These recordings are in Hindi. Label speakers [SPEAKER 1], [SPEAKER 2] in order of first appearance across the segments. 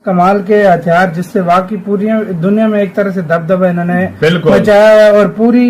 [SPEAKER 1] कमाल के हथियार जिससे वाकई पूरी दुनिया में एक तरह से दबदबा इन्होंने
[SPEAKER 2] बिल्कुल
[SPEAKER 1] बचाया है और पूरी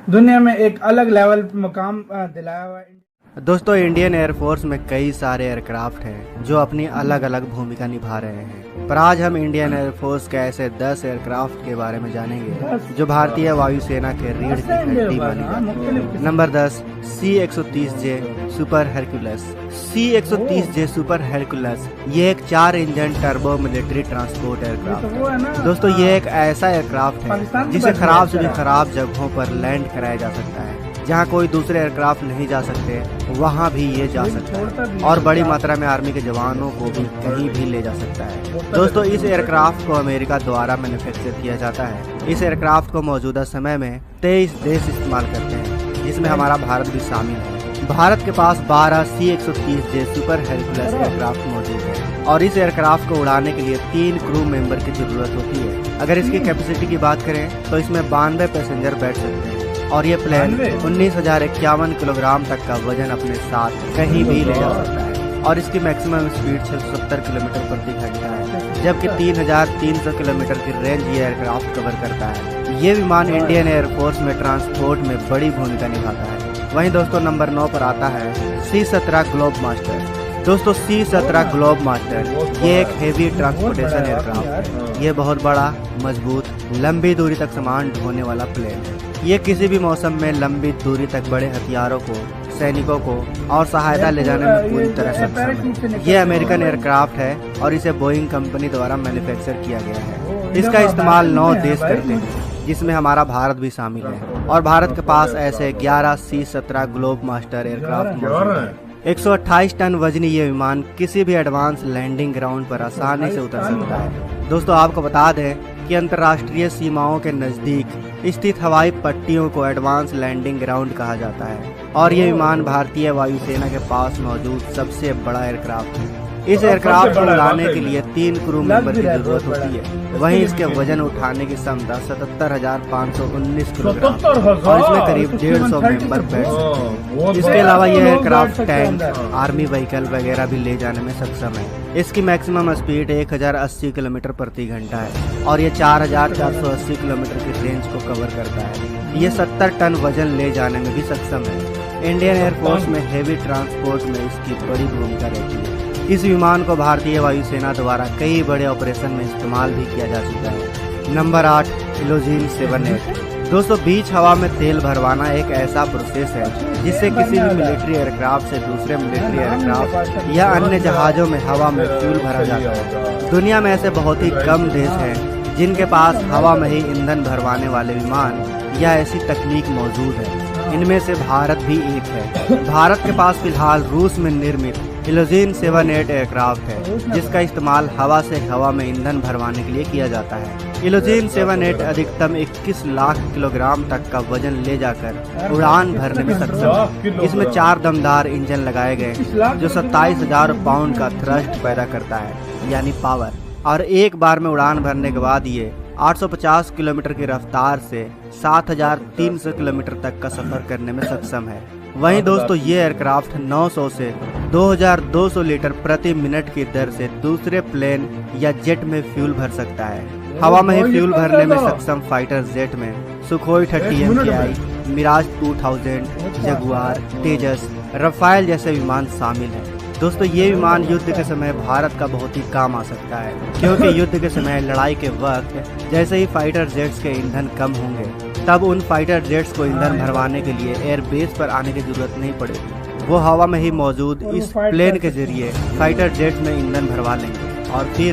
[SPEAKER 1] दुनिया में एक अलग लेवल मुकाम दिलाया हुआ है।
[SPEAKER 3] दोस्तों, इंडियन एयरफोर्स में कई सारे एयरक्राफ्ट हैं जो अपनी अलग अलग भूमिका निभा रहे हैं, पर आज हम इंडियन एयरफोर्स के ऐसे 10 एयरक्राफ्ट के बारे में जानेंगे जो भारतीय वायुसेना के रीढ़ की हड्डी मानी जाती है। Number 10, C-130J super Hercules. C-130J super Hercules ये एक 4 engine turbo military transport aircraft है। दोस्तों, ये एक ऐसा एयरक्राफ्ट है जिसे खराब से भी खराब जगहों पर लैंड कराया जा सकता है। जहां कोई दूसरे एयरक्राफ्ट नहीं जा सकते, वहां भी ये जा सकता है और बड़ी मात्रा में आर्मी के जवानों को भी कहीं भी ले जा सकता है। दोस्तों, इस एयरक्राफ्ट को अमेरिका द्वारा मैन्युफैक्चर किया जाता है। इस एयरक्राफ्ट को मौजूदा समय में 23 देश इस्तेमाल करते हैं, जिसमें हमारा भारत भी शामिल है। भारत के पास 12 C-130J सुपर हरक्यूलस एयरक्राफ्ट मौजूद है और इस एयरक्राफ्ट को उड़ाने के लिए 3 क्रू मेंबर की जरूरत होती है। अगर इसकी कैपेसिटी की बात करें तो इसमें 92 पैसेंजर बैठ सकते हैं और ये प्लेन 19,051 किलोग्राम तक का वजन अपने साथ कहीं भी ले जा सकता है और इसकी मैक्सिमम स्पीड 670 किलोमीटर प्रति घंटा है, जबकि 3,300 किलोमीटर की रेंज ये एयरक्राफ्ट कवर करता है। ये विमान इंडियन एयरफोर्स में ट्रांसपोर्ट में बड़ी भूमिका निभाता है। वहीं दोस्तों, नंबर 9 पर आता है C-17 ग्लोब मास्टर। दोस्तों, C-17 ग्लोब मास्टर ये एक हेवी ट्रांसपोर्टेशन एयरक्राफ्ट है। ये बहुत बड़ा, मजबूत, लंबी दूरी तक सामान ढोने वाला प्लेन है। ये किसी भी मौसम में लंबी दूरी तक बड़े हथियारों को, सैनिकों को और सहायता ले जाने में पूरी तरह सक्षम है। ये अमेरिकन एयरक्राफ्ट है और इसे बोइंग कंपनी द्वारा मैन्युफैक्चर किया गया है। इसका इस्तेमाल 9 देश करते हैं, जिसमें हमारा भारत भी शामिल है और भारत के पास ऐसे 11 C-17 ग्लोब मास्टर एयरक्राफ्ट मौजूद है। 128 टन वजनी ये विमान किसी भी एडवांस लैंडिंग ग्राउंड पर आसानी से उतर सकता है। दोस्तों, आपको बता दें कि अंतर्राष्ट्रीय सीमाओं के नजदीक स्थित हवाई पट्टियों को एडवांस लैंडिंग ग्राउंड कहा जाता है और ये विमान भारतीय वायुसेना के पास मौजूद सबसे बड़ा एयरक्राफ्ट है। इस एयरक्राफ्ट को उड़ाने के लिए 3 क्रू मेंबर की जरूरत होती है। वहीं इसके वजन उठाने की क्षमता 77,519 किलोग्राम और इसमें करीब 150 मेंबर बैठ सकते हैं। इसके अलावा यह एयरक्राफ्ट टैंक, आर्मी व्हीकल वगैरह भी ले जाने में सक्षम है। इसकी मैक्सिमम स्पीड 1080 किलोमीटर प्रति घंटा है और ये 4,480 किलोमीटर की रेंज को कवर करता है। ये 70 टन वजन ले जाने में भी सक्षम है। इंडियन एयरफोर्स में हेवी ट्रांसपोर्ट में इसकी बड़ी भूमिका रहती है। इस विमान को भारतीय वायुसेना द्वारा कई बड़े ऑपरेशन में इस्तेमाल भी किया जा चुका है। नंबर 8, इलोजीन 7-8। दोस्तों, बीच हवा में तेल भरवाना एक ऐसा प्रोसेस है जिससे किसी भी मिलिट्री एयरक्राफ्ट से दूसरे मिलिट्री एयरक्राफ्ट या अन्य जहाजों में हवा में फ्यूल भरा जाता है। दुनिया में ऐसे बहुत ही कम देश हैं जिनके पास हवा में ही ईंधन भरवाने वाले विमान या ऐसी तकनीक मौजूद है। इनमें से भारत भी एक है। भारत के पास फिलहाल रूस में निर्मित इलोजीन 7-8 एयरक्राफ्ट है, जिसका इस्तेमाल हवा से हवा में ईंधन भरवाने के लिए किया जाता है। इलोजीन 7-8 अधिकतम 21 लाख किलोग्राम तक का वजन ले जाकर उड़ान भरने में सक्षम है। इसमें 4 दमदार इंजन लगाए गए जो 27,000 पाउंड का थ्रस्ट पैदा करता है, यानी पावर, और एक बार में उड़ान भरने के बाद ये 850 किलोमीटर की रफ्तार से 7,300 किलोमीटर तक का सफर करने में सक्षम है। वहीं दोस्तों, ये एयरक्राफ्ट 900 से 2,200 लीटर प्रति मिनट की दर से दूसरे प्लेन या जेट में फ्यूल भर सकता है। हवा में ही फ्यूल भरने में सक्षम फाइटर जेट में सुखोई 30 MKI, मिराज 2000, जगुआर, तेजस, रफाल जैसे विमान शामिल हैं। दोस्तों, ये विमान युद्ध के समय भारत का बहुत ही काम आ सकता है, क्योंकि युद्ध के समय लड़ाई के वक्त जैसे ही फाइटर जेट्स के ईंधन कम होंगे, तब उन फाइटर जेट्स को ईंधन भरवाने के लिए एयरबेस पर आने की जरूरत नहीं पड़ेगी। वो हवा में ही मौजूद इस प्लेन के जरिए फाइटर जेट में ईंधन भरवा लेंगे और फिर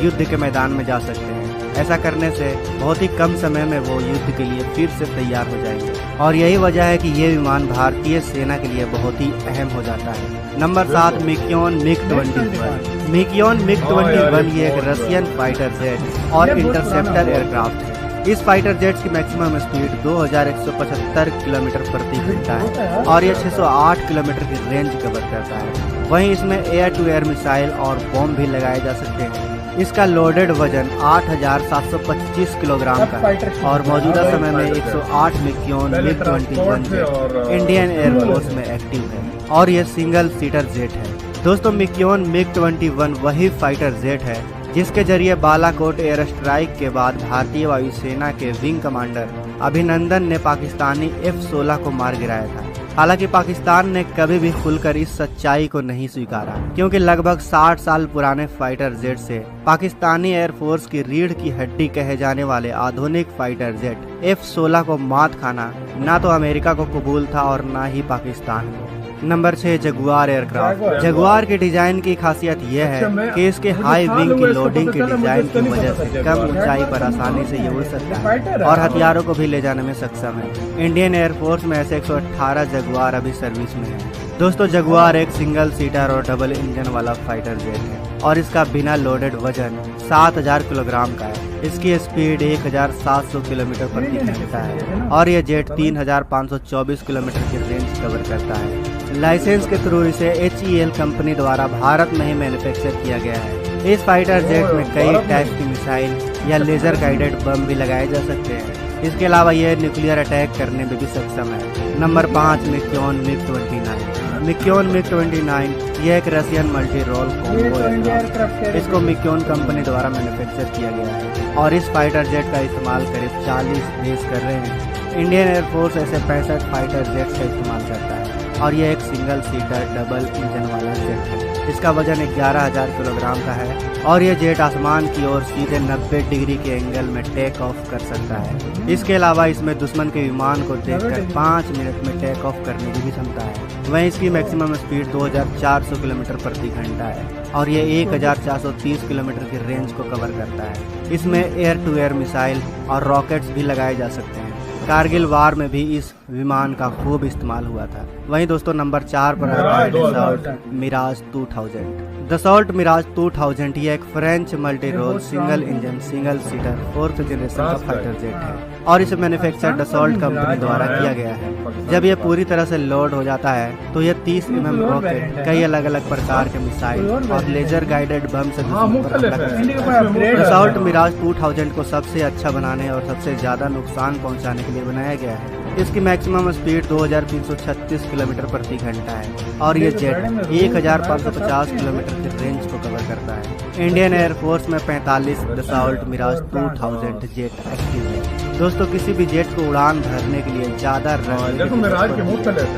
[SPEAKER 3] युद्ध के मैदान में जा सकते हैं। ऐसा करने से बहुत ही कम समय में वो युद्ध के लिए फिर से तैयार हो जाएंगे और यही वजह है कि ये विमान भारतीय सेना के लिए बहुत ही अहम हो जाता है। नंबर 7, मिक्योन मिग-21। मिक्योन मिग-21 ये एक रशियन फाइटर जेट और इंटरसेप्टर एयरक्राफ्ट है। इस फाइटर जेट्स की मैक्सिमम स्पीड 2175 किलोमीटर प्रति घंटा है और ये 608 किलोमीटर की रेंज कवर करता है। वहीं इसमें एयर टू एयर मिसाइल और बॉम्ब भी लगाए जा सकते हैं। इसका लोडेड वजन 8,725 किलोग्राम का है और मौजूदा समय में 108 मिक्योन मिग-21 जेट इंडियन एयरफोर्स में एक्टिव है और यह सिंगल सीटर जेट है। दोस्तों, मिक्योन मिग-21 वही फाइटर जेट है जिसके जरिए बालाकोट एयर स्ट्राइक के बाद भारतीय वायुसेना के विंग कमांडर अभिनंदन ने पाकिस्तानी F-16 को मार गिराया था। हालांकि पाकिस्तान ने कभी भी खुलकर इस सच्चाई को नहीं स्वीकारा, क्योंकि लगभग 60 साल पुराने फाइटर जेट से पाकिस्तानी एयरफोर्स की रीढ़ की हड्डी कहे जाने वाले आधुनिक फाइटर जेट F-16 को मात खाना ना तो अमेरिका को कबूल था और ना ही पाकिस्तान को। Number 6, Jaguar aircraft. जगुआर के डिजाइन की खासियत यह है कि इसके हाई विंग की लोडिंग के डिजाइन की वजह से कम ऊंचाई पर आसानी से ये उड़ सकता है और हथियारों को भी ले जाने में सक्षम है। इंडियन एयरफोर्स में ऐसे 118 जगुआर अभी सर्विस में है। दोस्तों, जगुआर एक सिंगल सीटर और डबल इंजन वाला फाइटर जेट है और इसका बिना लोडेड वजन 7000 किलोग्राम का है। इसकी स्पीड 1700 किलोमीटर प्रति घंटा है और यह जेट 3524 किलोमीटर की रेंज कवर करता है। लाइसेंस के थ्रू इसे HEL कंपनी द्वारा भारत में ही मैन्युफैक्चर किया गया है। इस फाइटर जेट में कई टाइप की मिसाइल या लेजर गाइडेड बम भी लगाए जा सकते हैं। इसके अलावा यह न्यूक्लियर अटैक करने में भी सक्षम है। Number 5, मिक्योन MiG-29। मिक्योन MiG-29 यह एक रशियन मल्टी रोल कॉम्बो है। इसको मिक्योन कंपनी द्वारा मैन्युफैक्चर किया गया है और इस फाइटर जेट का इस्तेमाल करीब 40 देश कर रहे हैं। इंडियन एयरफोर्स ऐसे 65 फाइटर जेट्स का इस्तेमाल करता है और यह एक सिंगल सीटर डबल इंजन वाला जेट है। इसका वजन 11000 किलोग्राम का है और यह जेट आसमान की ओर सीधे 90 डिग्री के एंगल में टेक ऑफ कर सकता है। इसके अलावा इसमें दुश्मन के विमान को देखकर 5 मिनट में टेक ऑफ करने की भी क्षमता है। वहीं इसकी मैक्सिमम स्पीड 2400 किलोमीटर प्रति घंटा है और यह 1430 किलोमीटर की रेंज को कवर करता है। इसमें एयर टू एयर मिसाइल और रॉकेट्स भी लगाए जा सकते हैं। कारगिल वार में भी इस विमान का खूब इस्तेमाल हुआ था। वहीं दोस्तों, नंबर 4 पर आता है दसॉल्ट मिराज 2000। दसॉल्ट मिराज 2000 ये एक French multi role single engine single seater 4th generation का फाइटर जेट है और इसे मैन्युफैक्चर दसॉल्ट कंपनी द्वारा किया गया है। जब यह पूरी तरह से लोड हो जाता है तो यह 30 mm रॉकेट, कई अलग अलग प्रकार के मिसाइल और लेजर गाइडेड बम से दुश्मन पर हमला कर सकता है। दसॉल्ट मिराज 2000 को सबसे अच्छा बनाने और सबसे ज्यादा नुकसान पहुंचाने के लिए बनाया गया है। इसकी मैक्सिमम स्पीड 2336 किलोमीटर प्रति घंटा है और ये जेट 1550 किलोमीटर की रेंज को कवर करता है। इंडियन एयरफोर्स में 45 दसॉल्ट मिराज 2000 जेट एक्टिव है। दोस्तों, किसी भी जेट को उड़ान भरने के लिए ज्यादा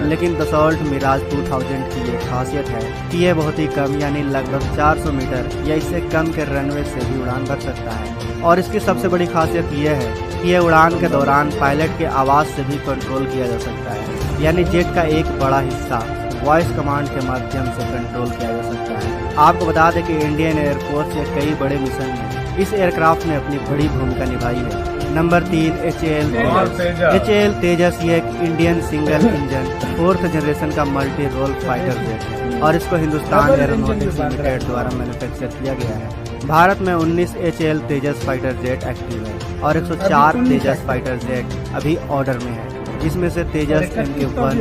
[SPEAKER 3] लेकिन दसॉल्ट मिराज 2000 की ये खासियत है कि यह बहुत ही कम यानी लगभग 400 मीटर या इससे कम के रनवे से भी उड़ान भर सकता है और इसकी सबसे बड़ी खासियत यह है कि यह उड़ान के दौरान पायलट के आवाज से भी कंट्रोल किया जा सकता है, यानी जेट का एक बड़ा हिस्सा वॉइस कमांड के माध्यम से कंट्रोल किया जा सकता है। आपको बता दें कि इंडियन एयरफोर्स के कई बड़े मिशन में इस एयरक्राफ्ट ने अपनी बड़ी भूमिका निभाई है। नंबर 3, HAL तेजस ये एक Indian single engine 4th generation का मल्टी रोल फाइटर जेट है और इसको हिंदुस्तान एरोनॉटिक्स लिमिटेड द्वारा मैन्युफैक्चर किया गया है। भारत में 19 HAL तेजस फाइटर जेट एक्टिव है और 104 तेजस फाइटर जेट अभी ऑर्डर में है, जिसमें से तेजस MK-1 और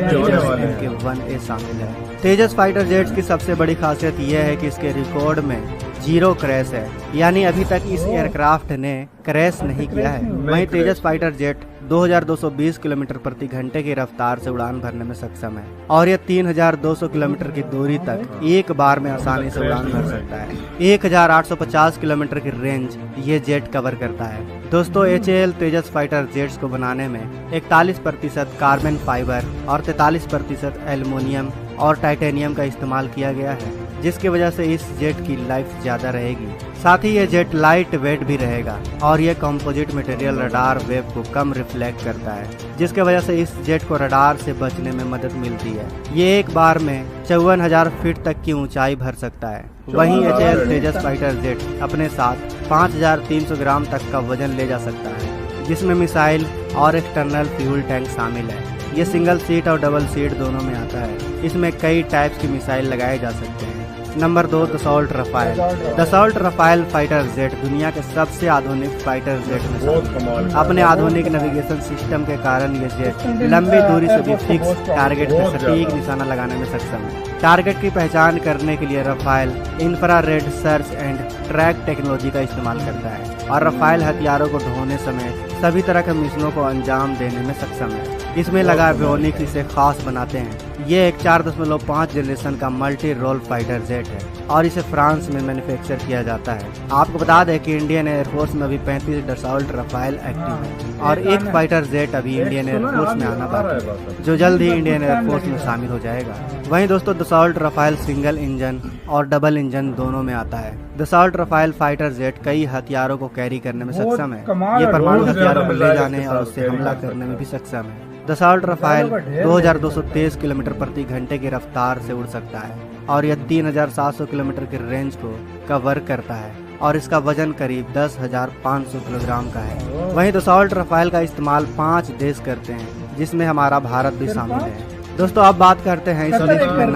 [SPEAKER 3] तेजस MK-1A शामिल है। तेजस फाइटर जेट्स की सबसे बड़ी खासियत यह है कि इसके रिकॉर्ड में 0 क्रैश है, यानी अभी तक इस एयरक्राफ्ट ने क्रैश नहीं किया है। वहीं तेजस फाइटर जेट 2220 किलोमीटर प्रति घंटे की रफ्तार से उड़ान भरने में सक्षम है और यह 3200 किलोमीटर की दूरी तक एक बार में आसानी से उड़ान भर सकता है। 1850 किलोमीटर की रेंज ये जेट कवर करता है। दोस्तों, HAL तेजस फाइटर जेट्स को बनाने में 41% कार्बन फाइबर और 43% एल्युमिनियम और टाइटेनियम का इस्तेमाल किया गया है, जिसकी वजह से इस जेट की लाइफ ज्यादा रहेगी। साथ ही ये जेट लाइट वेट भी रहेगा और ये कंपोजिट मटेरियल रडार वेव को कम रिफ्लेक्ट करता है, जिसके वजह से इस जेट को रडार से बचने में मदद मिलती है। ये एक बार में 54,000 फीट तक की ऊंचाई भर सकता है। वहीं HAL तेजस फाइटर जेट अपने साथ 5300 ग्राम तक का वजन ले जा सकता है, जिसमें मिसाइल और एक्सटर्नल फ्यूल टैंक शामिल है। ये सिंगल सीट और डबल सीट दोनों में आता है। इसमें कई टाइप्स की मिसाइल लगाए जा सकते हैं। Number 2, Dassault Rafale. Dassault Rafale fighter jet दुनिया के सबसे आधुनिक फाइटर जेट में शामिल। अपने आधुनिक नेविगेशन सिस्टम के कारण ये जेट लंबी दूरी से भी फिक्स टारगेट पर सटीक निशाना लगाने में सक्षम है। टारगेट की पहचान करने के लिए Rafale infrared search and track technology का इस्तेमाल करता है। और रफाल हथियारों को ढोने समेत सभी तरह के मिशनों को अंजाम देने में सक्षम है। इसमें लगा एवियोनिक्स इसे खास बनाते हैं। ये एक 4.5 जनरेशन का मल्टी रोल फाइटर जेट है और इसे फ्रांस में मैन्युफैक्चर किया जाता है। आपको बता दें कि इंडियन एयरफोर्स में अभी 35 डसॉल्ट रफाल एक्टिव है और एक फाइटर जेट अभी इंडियन एयरफोर्स में आना बाकी है, जो जल्द ही इंडियन एयरफोर्स में शामिल हो जाएगा। वहीं दोस्तों दसॉल्ट रफाल सिंगल इंजन और डबल इंजन दोनों में आता है। दसॉल्ट रफाल फाइटर जेट कई हथियारों को कैरी करने में सक्षम है। ये परमाणु हथियारों को ले जाने और उससे हमला करने में भी सक्षम है। दसॉल्ट रफाल 2223 किलोमीटर प्रति घंटे की रफ्तार से उड़ सकता है और यह 3700 किलोमीटर की रेंज को कवर करता है और इसका वजन करीब 10,500 किलोग्राम का है। वहीं दसॉल्ट रफाल का इस्तेमाल 5 देश करते हैं, जिसमें हमारा भारत भी शामिल है। दोस्तों अब बात करते हैं इस लिस्ट में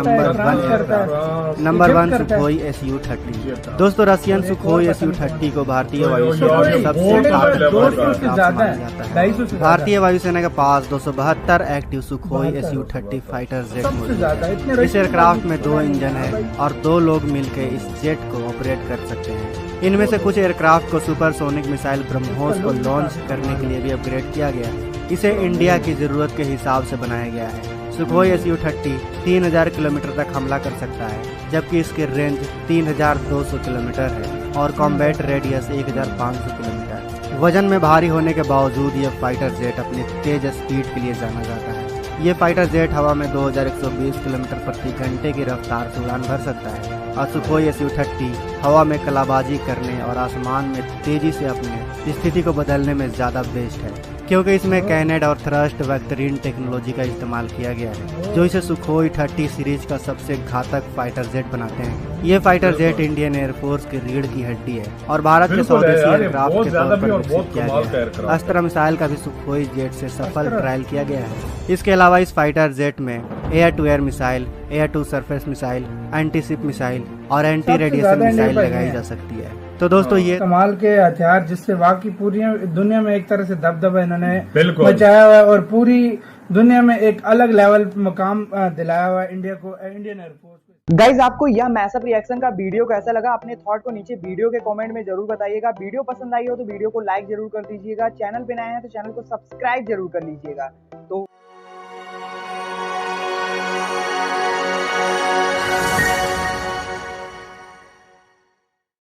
[SPEAKER 3] नंबर 1 सुखोई SU-30। दोस्तों रशियन सुखोई SU-30 को भारतीय वायुसेना में सबसे ताकतवर माना जाता है। भारतीय वायुसेना के पास 272 active Sukhoi SU-30 fighter jet मौजूद है। इस एयरक्राफ्ट में 2 इंजन है और 2 लोग मिलकर इस जेट को ऑपरेट कर सकते हैं। इनमें से कुछ एयरक्राफ्ट को सुपरसोनिक मिसाइल ब्रह्मोस को लॉन्च करने के लिए भी अपग्रेड किया गया है। इसे इंडिया की जरूरत के हिसाब से बनाया गया है। सुखोई SU-30 3000 किलोमीटर तक हमला कर सकता है, जबकि इसकी रेंज 3200 किलोमीटर है और कॉम्बैट रेडियस 1500 किलोमीटर। वजन में भारी होने के बावजूद यह फाइटर जेट अपनी तेज स्पीड के लिए जाना जाता है। ये फाइटर जेट हवा में 2120 किलोमीटर प्रति घंटे की रफ्तार से उड़ान भर सकता है और सुखोई SU-30 हवा में कलाबाजी करने और आसमान में तेजी से अपने स्थिति को बदलने में ज़्यादा बेस्ट है, क्योंकि इसमें कैनेड और थ्रस्ट वेक्टरीन टेक्नोलॉजी का इस्तेमाल किया गया है, जो इसे सुखोई 30 सीरीज का सबसे घातक फाइटर जेट बनाते हैं। ये फाइटर जेट इंडियन एयरफोर्स की रीढ़ की हड्डी है और भारत के स्वदेशी एयरक्राफ्ट के तौर पर विकसित किया गया है। अस्त्र मिसाइल का भी सुखोई जेट से सफल ट्रायल किया गया है। इसके अलावा इस फाइटर जेट में air to air missile, air to surface missile, anti ship missile और एंटी रेडिएशन मिसाइल लगाई जा सकती है। तो दोस्तों ये
[SPEAKER 1] कमाल के हथियार जिससे वाकई पूरी दुनिया में एक तरह से दबदबा इन्होंने मचाया हुआ है और पूरी दुनिया में एक अलग लेवल मकाम दिलाया हुआ है इंडिया को, इंडियन एयरफोर्स को।
[SPEAKER 2] गाइज आपको यह मैसअप रिएक्शन का वीडियो कैसा लगा, अपने थॉट को नीचे वीडियो के कमेंट में जरूर बताइएगा। वीडियो पसंद आई हो तो वीडियो को लाइक जरूर कर दीजिएगा। चैनल पे नए हैं तो चैनल को सब्सक्राइब जरूर कर लीजिएगा।